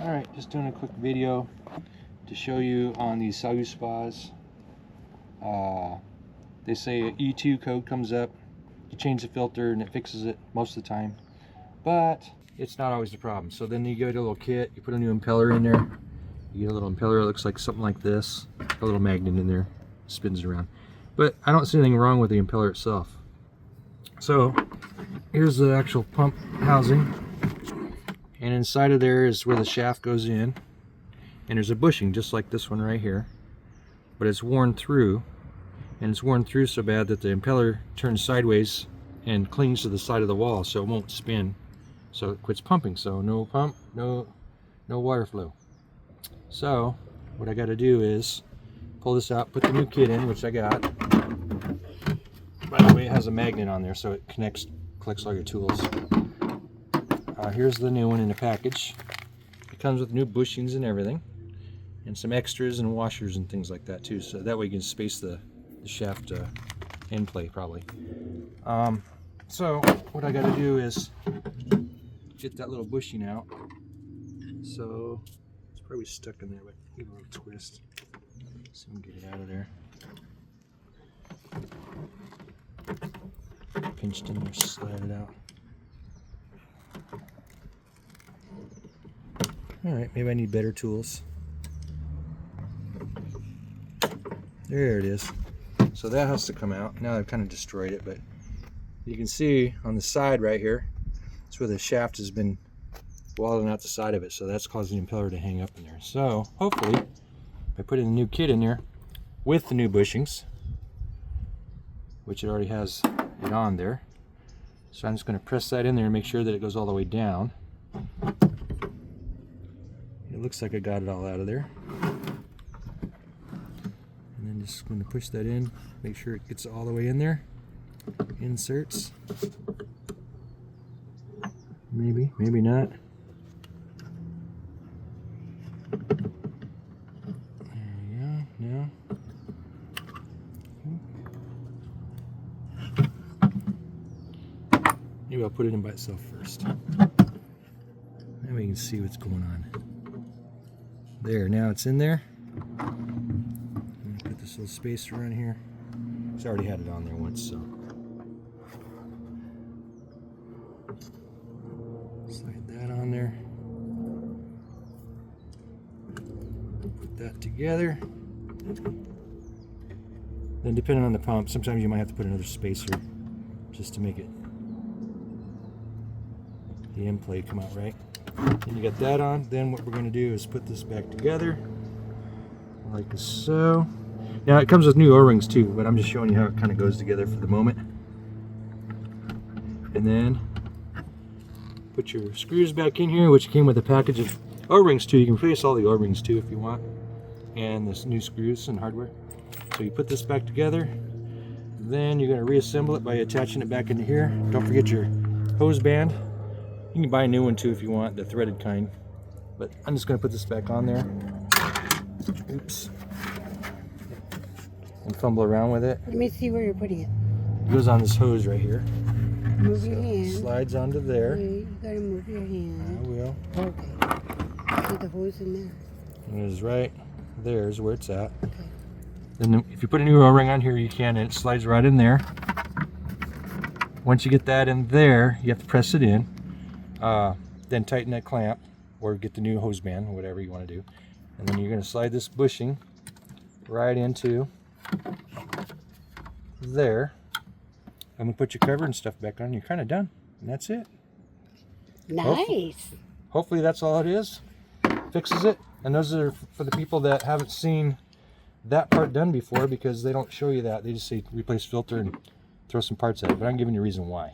Alright, just doing a quick video to show you on these SaluSpas. They say an E2 code comes up, you change the filter and it fixes it most of the time, but it's not always the problem. So then you get a little kit, you put a new impeller in there, you get a little impeller that looks like something like this, a little magnet in there, spins it around. But I don't see anything wrong with the impeller itself. So here's the actual pump housing, and inside of there is where the shaft goes in, and there's a bushing just like this one right here, but it's worn through, and it's worn through so bad that the impeller turns sideways and clings to the side of the wall so it won't spin, so it quits pumping. So no pump, no water flow. So what I got to do is pull this out, put the new kit in, which I got. By the way, it has a magnet on there so it collects all your tools. Here's the new one in the package. It comes with new bushings and everything, and some extras and washers and things like that too, so that way you can space the shaft end play probably. So what I got to do is get that little bushing out. So it's probably stuck in there, but give it a little twist so we can get it out of there. Pinched in there, slide it out. Alright, maybe I need better tools. There it is. So that has to come out. Now I've kind of destroyed it, but you can see on the side right here, that's where the shaft has been wallowing out the side of it, so that's causing the impeller to hang up in there. So hopefully, by putting the new kit in there with the new bushings, which it already has it on there, so I'm just going to press that in there and make sure that it goes all the way down. It looks like I got it all out of there. And then just going to push that in, make sure it gets all the way in there. Inserts. Maybe, maybe not. There we go. Now. Maybe I'll put it in by itself first. Then we can see what's going on. There, now it's in there. I'm going to put this little spacer on here. It's already had it on there once, so. Slide that on there. Put that together. Then depending on the pump, sometimes you might have to put another spacer just to make it the end plate come out right. And you got that on. Then what we're going to do is put this back together like so. Now it comes with new O-rings too, but I'm just showing you how it kind of goes together for the moment. And then put your screws back in here, which came with a package of O-rings too. You can replace all the O-rings too if you want, and this new screws and hardware. So you put this back together, then you're going to reassemble it by attaching it back into here. Don't forget your hose band. You can buy a new one too if you want, the threaded kind. But I'm just going to put this back on there. Oops. And fumble around with it. Let me see where you're putting it. It goes on this hose right here. Move your hand. Slides onto there. Okay, you gotta move your hand. I will. Okay. See the hose in there? And it is right there's where it's at. Okay. Then if you put a new O-ring on here, you can, and it slides right in there. Once you get that in there, you have to press it in. Then tighten that clamp, or get the new hose band, whatever you want to do. And then you're going to slide this bushing right into there. I'm going to put your cover and stuff back on. You're kind of done, and that's it. Nice. Hopefully that's all it is. Fixes it. And those are for the people that haven't seen that part done before, because they don't show you that. They just say replace filter and throw some parts at it. But I'm giving you a reason why.